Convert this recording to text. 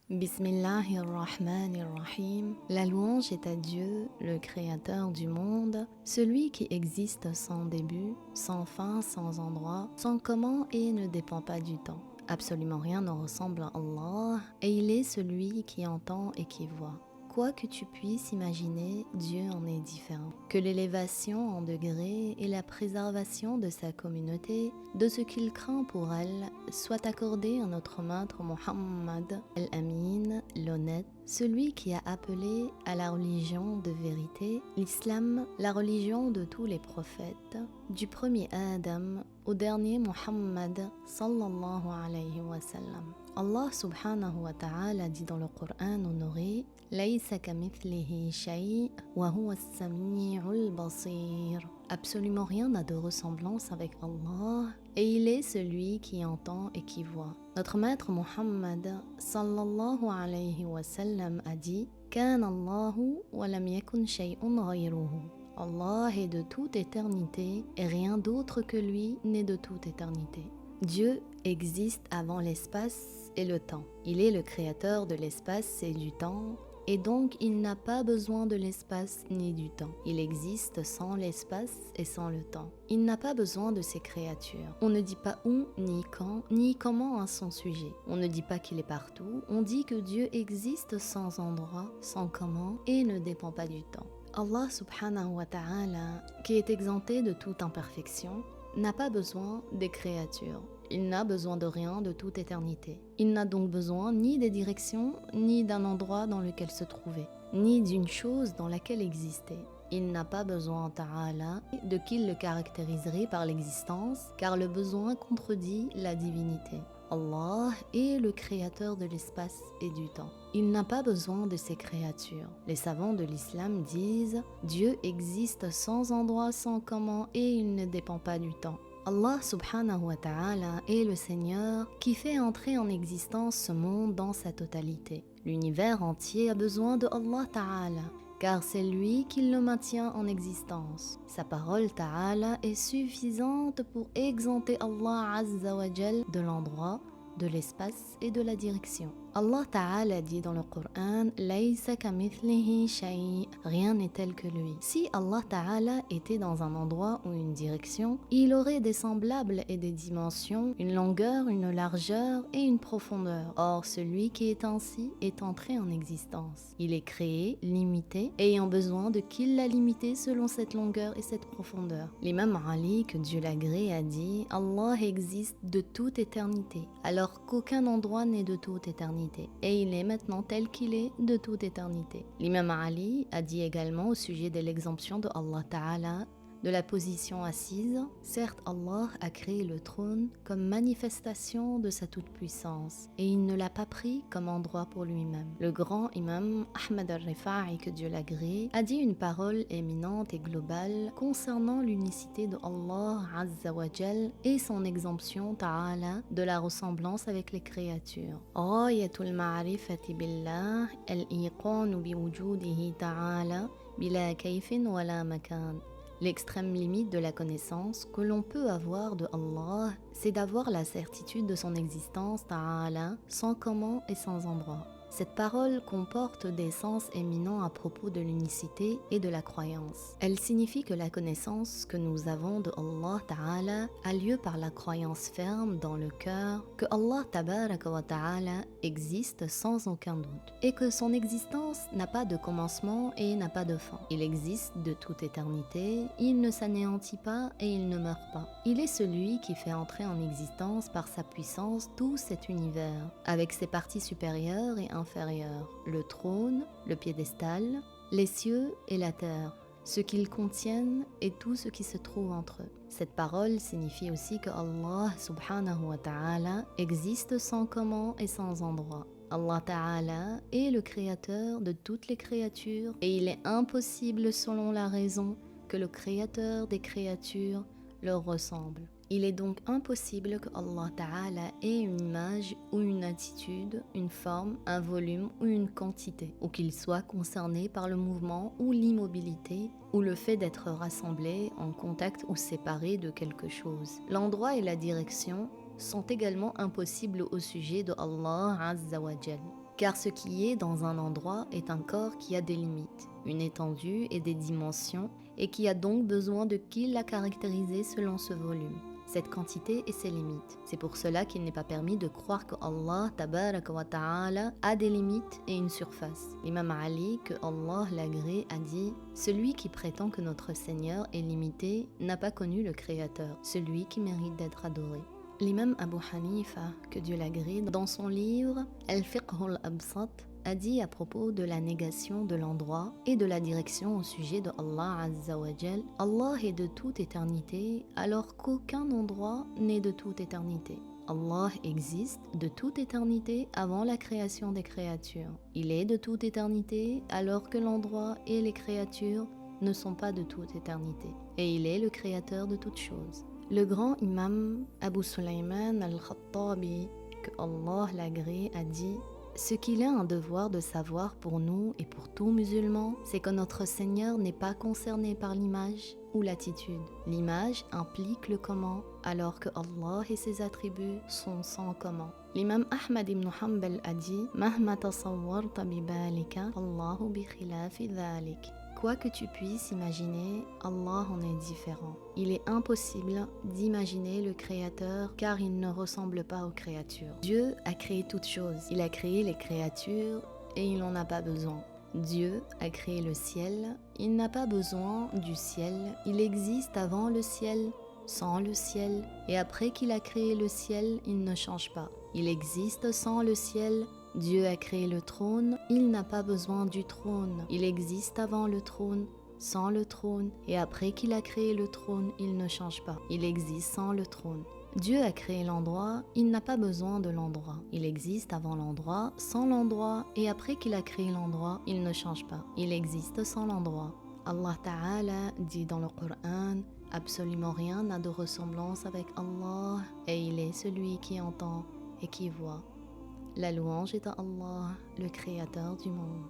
Bismillahirrahmanirrahim. La louange est à Dieu, le créateur du monde, celui qui existe sans début, sans fin, sans endroit, sans comment et ne dépend pas du temps. Absolument rien ne ressemble à Allah et il est celui qui entend et qui voit. Quoi que tu puisses imaginer, Dieu en est différent. Que l'élévation en degrés et la préservation de sa communauté, de ce qu'il craint pour elle, soit accordée à notre maître Muhammad al-Amin, l'honnête, celui qui a appelé à la religion de vérité, l'islam, la religion de tous les prophètes, du premier Adam au dernier Muhammad sallallahu alayhi wa sallam. Allah subhanahu wa ta'ala dit dans le Coran honoré: Laysa kamithlihi shay' wa huwa as-sami'ul basir. Absolument rien n'a de ressemblance avec Allah et il est celui qui entend et qui voit. Notre maître Muhammad sallallahu alayhi wa sallam a dit: Kana Allahu wa lam yakun shay'un ghayruhu. Allah est de toute éternité et rien d'autre que lui n'est de toute éternité. Dieu existe avant l'espace et le temps. Il est le créateur de l'espace et du temps, et donc il n'a pas besoin de l'espace ni du temps. Il existe sans l'espace et sans le temps. Il n'a pas besoin de ces créatures. On ne dit pas où, ni quand, ni comment à son sujet. On ne dit pas qu'il est partout. On dit que Dieu existe sans endroit, sans comment, et ne dépend pas du temps. Allah subhanahu wa ta'ala, qui est exempté de toute imperfection, n'a pas besoin des créatures. Il n'a besoin de rien de toute éternité. Il n'a donc besoin ni des directions, ni d'un endroit dans lequel se trouver, ni d'une chose dans laquelle exister. Il n'a pas besoin, ta'ala, de qui le caractériserait par l'existence, car le besoin contredit la divinité. Allah est le créateur de l'espace et du temps. Il n'a pas besoin de ces créatures. Les savants de l'islam disent: Dieu existe sans endroit, sans comment, et il ne dépend pas du temps. Allah subhanahu wa ta'ala est le Seigneur qui fait entrer en existence ce monde dans sa totalité. L'univers entier a besoin de Allah ta'ala, car c'est lui qui le maintient en existence. Sa parole ta'ala est suffisante pour exempter Allah azza wa jal de l'endroit, de l'espace et de la direction. Allah Ta'ala dit dans le Coran: Laysa kamithlihi shay'. Rien n'est tel que lui. Si Allah Ta'ala était dans un endroit ou une direction, il aurait des semblables et des dimensions, une longueur, une largeur et une profondeur. Or, celui qui est ainsi est entré en existence. Il est créé, limité, ayant besoin de qui l'a limité selon cette longueur et cette profondeur. L'imam Ali, que Dieu l'agrée, a dit: Allah existe de toute éternité, alors qu'aucun endroit n'est de toute éternité. Et il est maintenant tel qu'il est de toute éternité. L'imam Ali a dit également au sujet de l'exemption de Allah Ta'ala de la position assise: certes Allah a créé le trône comme manifestation de sa toute-puissance et il ne l'a pas pris comme endroit pour lui-même. Le grand imam Ahmad al-Rifa'i, que Dieu l'agrée, a dit une parole éminente et globale concernant l'unicité de Allah Azza wa Jal et son exemption Ta'ala de la ressemblance avec les créatures. Ghayatul ma'rifati billah al-iqanu bi wujudihi Ta'ala bila kayfin wala makan. L'extrême limite de la connaissance que l'on peut avoir de Allah, c'est d'avoir la certitude de son existence ta'ala, sans comment et sans endroit. Cette parole comporte des sens éminents à propos de l'unicité et de la croyance. Elle signifie que la connaissance que nous avons de Allah Ta'ala a lieu par la croyance ferme dans le cœur que Allah Tabaraka wa Ta'ala existe sans aucun doute et que son existence n'a pas de commencement et n'a pas de fin. Il existe de toute éternité, il ne s'anéantit pas et il ne meurt pas. Il est celui qui fait entrer en existence par sa puissance tout cet univers, avec ses parties supérieures et inférieures, le trône, le piédestal, les cieux et la terre, ce qu'ils contiennent et tout ce qui se trouve entre eux. Cette parole signifie aussi que Allah subhanahu wa ta'ala existe sans comment et sans endroit. Allah Ta'ala est le créateur de toutes les créatures et il est impossible selon la raison que le créateur des créatures leur ressemble. Il est donc impossible que Allah Ta'ala ait une image ou une attitude, une forme, un volume ou une quantité, ou qu'il soit concerné par le mouvement ou l'immobilité, ou le fait d'être rassemblé, en contact ou séparé de quelque chose. L'endroit et la direction sont également impossibles au sujet de Allah Azza wa Jal. Car ce qui est dans un endroit est un corps qui a des limites, une étendue et des dimensions, et qui a donc besoin de qui l'a caractérisé selon ce volume, cette quantité et ses limites. C'est pour cela qu'il n'est pas permis de croire que Allah tabaraka wa ta'ala a des limites et une surface. L'imam Ali, que Allah l'agrée, a dit « Celui qui prétend que notre Seigneur est limité n'a pas connu le Créateur, celui qui mérite d'être adoré. » L'imam Abu Hanifa, que Dieu l'agrée, dans son livre Al-Fiqh al-Absat, a dit à propos de la négation de l'endroit et de la direction au sujet de Allah Azza wa Jal, Allah est de toute éternité alors qu'aucun endroit n'est de toute éternité. Allah existe de toute éternité avant la création des créatures. Il est de toute éternité alors que l'endroit et les créatures ne sont pas de toute éternité. Et il est le créateur de toutes choses. Le grand imam Abu Sulayman al-Khattabi, que Allah l'agrée, a dit « Ce qu'il est un devoir de savoir pour nous et pour tout musulman, c'est que notre Seigneur n'est pas concerné par l'image ou l'attitude. L'image implique le comment, alors que Allah et ses attributs sont sans comment. » L'imam Ahmad ibn Hanbal a dit « Mahma tasawwarta bi balika, Allahu bi khilafi dhalik. » Quoi que tu puisses imaginer, Allah en est différent. Il est impossible d'imaginer le Créateur car il ne ressemble pas aux créatures. Dieu a créé toutes choses. Il a créé les créatures et il n'en a pas besoin. Dieu a créé le ciel. Il n'a pas besoin du ciel. Il existe avant le ciel, sans le ciel. Et après qu'il a créé le ciel, il ne change pas. Il existe sans le ciel. Dieu a créé le trône, il n'a pas besoin du trône. Il existe avant le trône, sans le trône, et après qu'il a créé le trône, il ne change pas. Il existe sans le trône. Dieu a créé l'endroit, il n'a pas besoin de l'endroit. Il existe avant l'endroit, sans l'endroit, et après qu'il a créé l'endroit, il ne change pas. Il existe sans l'endroit. Allah Ta'ala dit dans le Coran, absolument rien n'a de ressemblance avec Allah, et il est celui qui entend et qui voit. La louange est à Allah, le Créateur du monde.